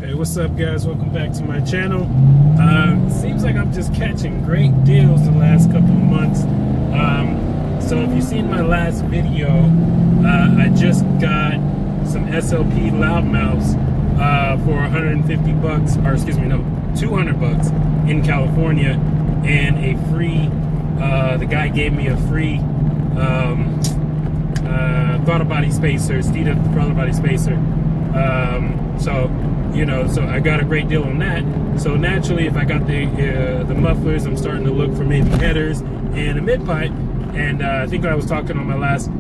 Hey, what's up, guys? Welcome back to my channel. Seems like I'm just catching great deals the last couple of months. So if you've seen my last video, I just got some SLP loudmouths for 150 bucks, or excuse me, no, 200 bucks in California, and a free, the guy gave me a free throttle body spacer, Steeda throttle body spacer. So I got a great deal on that. So naturally, if I got the mufflers, I'm starting to look for maybe headers and a mid pipe. And I think I was talking on my last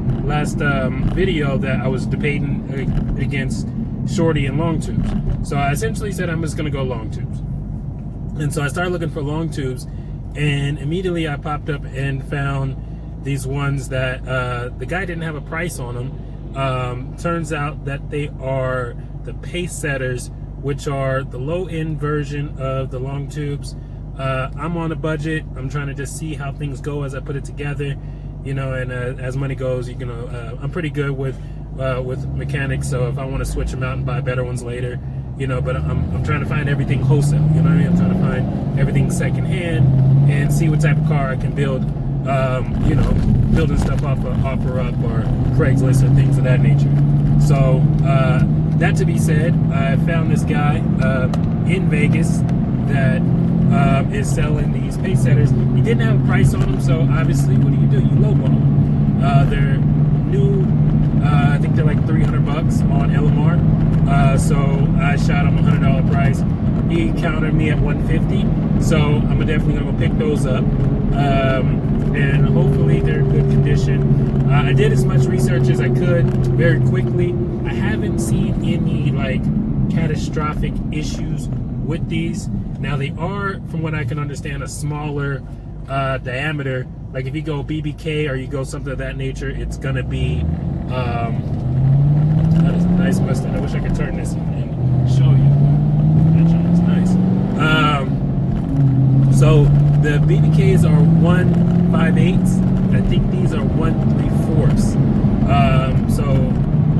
video that I was debating against shorty and long tubes. So I essentially said I'm just gonna go long tubes. And so I started looking for long tubes, and immediately I popped up and found these ones that the guy didn't have a price on them. Turns out that they are the Pacesetters, which are the low-end version of the long tubes. I'm on a budget. I'm trying to just see how things go as I put it together, and as money goes, I'm pretty good with mechanics. So if I want to switch them out and buy better ones later, but I'm trying to find everything wholesale. You know what I mean? I'm trying to find everything secondhand and see what type of car I can build. Building stuff off of Offerup or Craigslist or things of that nature. So that to be said, I found this guy in Vegas that is selling these Pacesetters. He didn't have a price on them, so obviously, what do? You lowball them. They're new. I think they're like 300 bucks on LMR. So I shot him a $100 price. He countered me at 150. So I'm definitely gonna go pick those up. And hopefully they're in good condition. I did as much research as I could very quickly. I haven't seen any catastrophic issues with these. Now they are, from what I can understand, a smaller diameter. Like if you go BBK or you go something of that nature, it's gonna be that is a nice Mustang. I wish I could turn this and show you. That is nice. So the BBKs are 1/5/8. I think these are 1/3/4.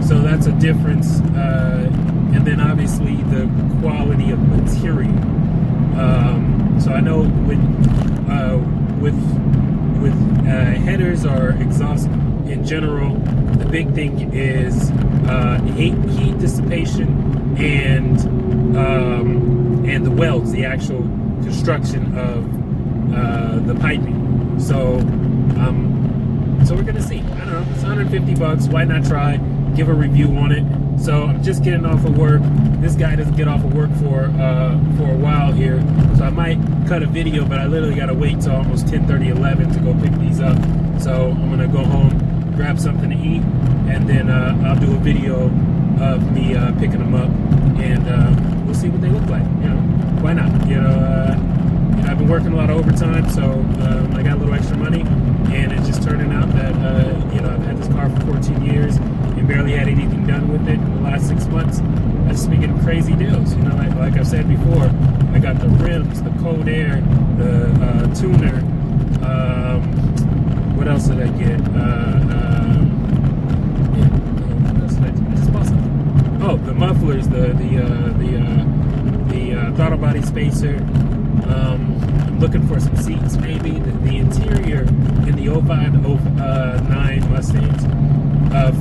So that's a difference. And then obviously the quality of material. So I know with headers or exhaust in general, the big thing is heat dissipation and the welds, the actual construction of the piping. So we're gonna see. I don't know. It's 150 bucks. Why not try? Give a review on it. So I'm just getting off of work. This guy doesn't get off of work for a while here, so I might cut a video, but I literally gotta wait till almost 10:30, 11 to go pick these up. So I'm gonna go home, grab something to eat, and then I'll do a video of me picking them up, and we'll see what they look like. Why not? I've been working a lot of overtime, so I got a little extra money, and it's just turning out that I've had this car for 14 years and barely had anything done with it in the last 6 months. I just been getting crazy deals. Like I've said before, I got the rims, the cold air, the tuner. What else did I get? What else did I just bought something. Oh, the mufflers, the throttle body spacer. I'm looking for some seats, maybe. The interior in the 05 to 09 Mustangs,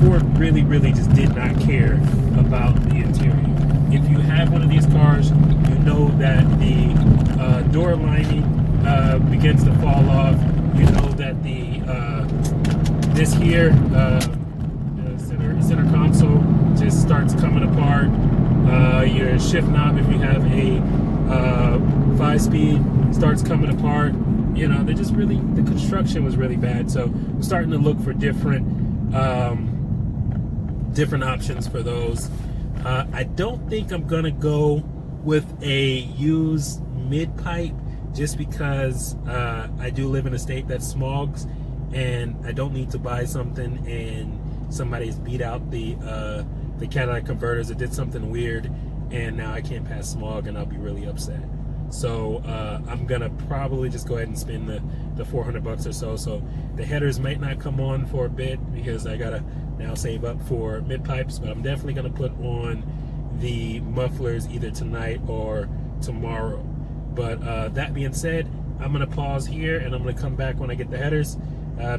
Ford really just did not care about the interior. If you have one of these cars, you know that the door lining begins to fall off. You know that this here, the center console just starts coming apart. Your shift knob, if you have a 5-speed, starts coming apart. They're just really, the construction was really bad. So I'm starting to look for different options for those. I don't think I'm gonna go with a used mid pipe, just because I do live in a state that smogs, and I don't need to buy something and somebody's beat out the catalytic converters. It did something weird, and now I can't pass smog, and I'll be really upset. So I'm gonna probably just go ahead and spend the 400 bucks or so. So the headers might not come on for a bit because I gotta now save up for mid pipes, but I'm definitely gonna put on the mufflers either tonight or tomorrow. But that being said, I'm gonna pause here and I'm gonna come back when I get the headers.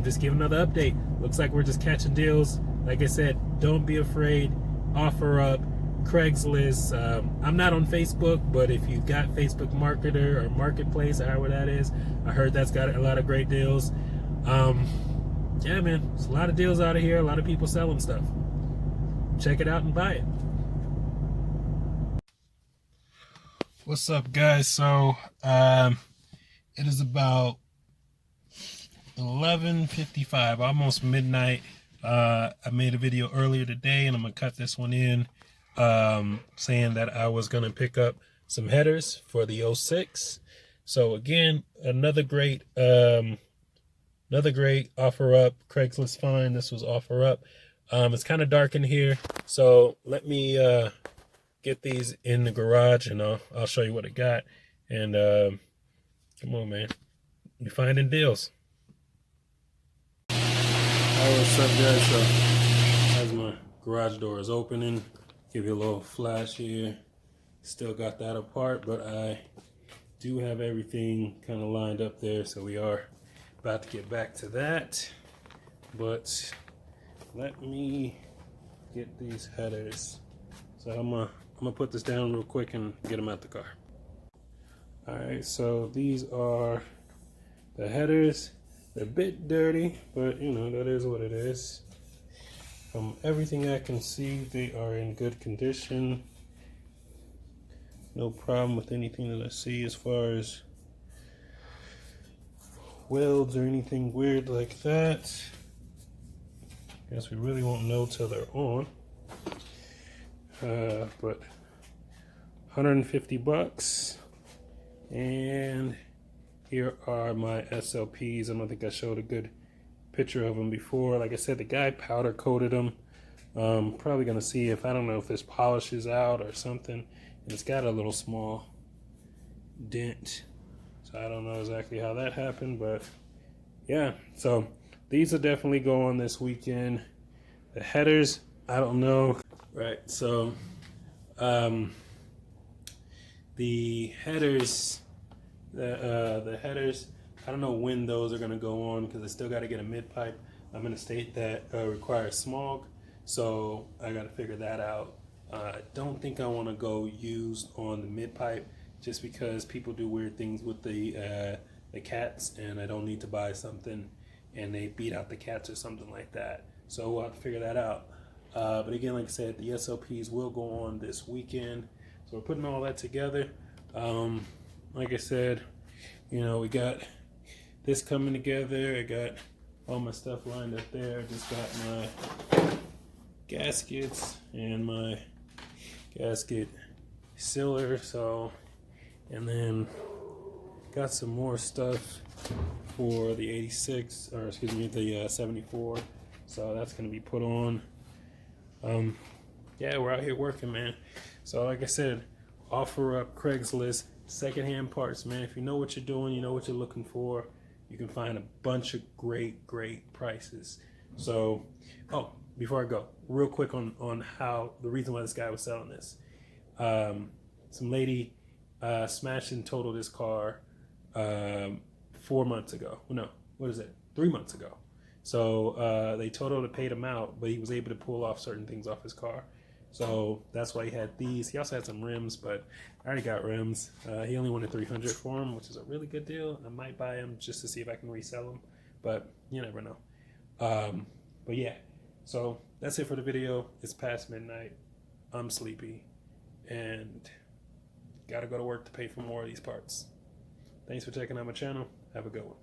Just give another update. Looks like we're just catching deals. Like I said, don't be afraid. Offerup, Craigslist. I'm not on Facebook, but if you got Facebook Marketer or Marketplace, or however that is, I heard that's got a lot of great deals. Yeah, man, there's a lot of deals out of here. A lot of people selling stuff. Check it out and buy it. What's up, guys? So it is about 11:55, almost midnight. I made a video earlier today, and I'm gonna cut this one in, saying that I was gonna pick up some headers for the 06. So again, another great Offerup Craigslist find. This was Offerup. It's kind of dark in here, so let me get these in the garage, and I'll show you what I got. And come on, man, you're finding deals. Alright, what's up, guys? So as my garage door is opening, give you a little flash here. Still got that apart, but I do have everything kind of lined up there, so we are about to get back to that. But let me get these headers. So I'm gonna put this down real quick and get them out the car. All right, so these are the headers. They're a bit dirty, but you know, that is what it is. From everything I can see, they are in good condition. No problem with anything that I see as far as welds or anything weird like that. Guess we really won't know till they're on. But 150 bucks. And here are my SLPs. I don't think I showed a good picture of them before. Like I said, the guy powder coated them. Probably gonna see if, I don't know if this polishes out or something. And it's got a little small dent. So I don't know exactly how that happened, but yeah. So these will definitely go on this weekend. The headers, I don't know. Right, so the headers, the headers, I don't know when those are gonna go on because I still got to get a mid pipe. I'm in a state that requires smog, so I got to figure that out. I don't think I want to go used on the mid pipe just because people do weird things with the cats, and I don't need to buy something and they beat out the cats or something like that. So we'll have to figure that out. But again, like I said, the SLPs will go on this weekend. So we're putting all that together. Like I said, you know, we got this coming together. I got all my stuff lined up there. Just got my gaskets and my gasket sealer. So, and then got some more stuff for the 86, or excuse me, the 74. So that's going to be put on. Yeah, we're out here working, man. So like I said, Offerup, Craigslist, secondhand parts, man. If you know what you're doing, you know what you're looking for, you can find a bunch of great prices. So, oh, before I go, real quick on how the reason why this guy was selling this. Some lady smashed and totaled his car 4 months ago. No, what is it? 3 months ago. So they totaled and paid him out, but he was able to pull off certain things off his car. So that's why he had these. He also had some rims, but I already got rims. He only wanted $300 for them, which is a really good deal. I might buy them just to see if I can resell them, but you never know. But yeah, so that's it for the video. It's past midnight. I'm sleepy and gotta go to work to pay for more of these parts. Thanks for checking out my channel. Have a good one.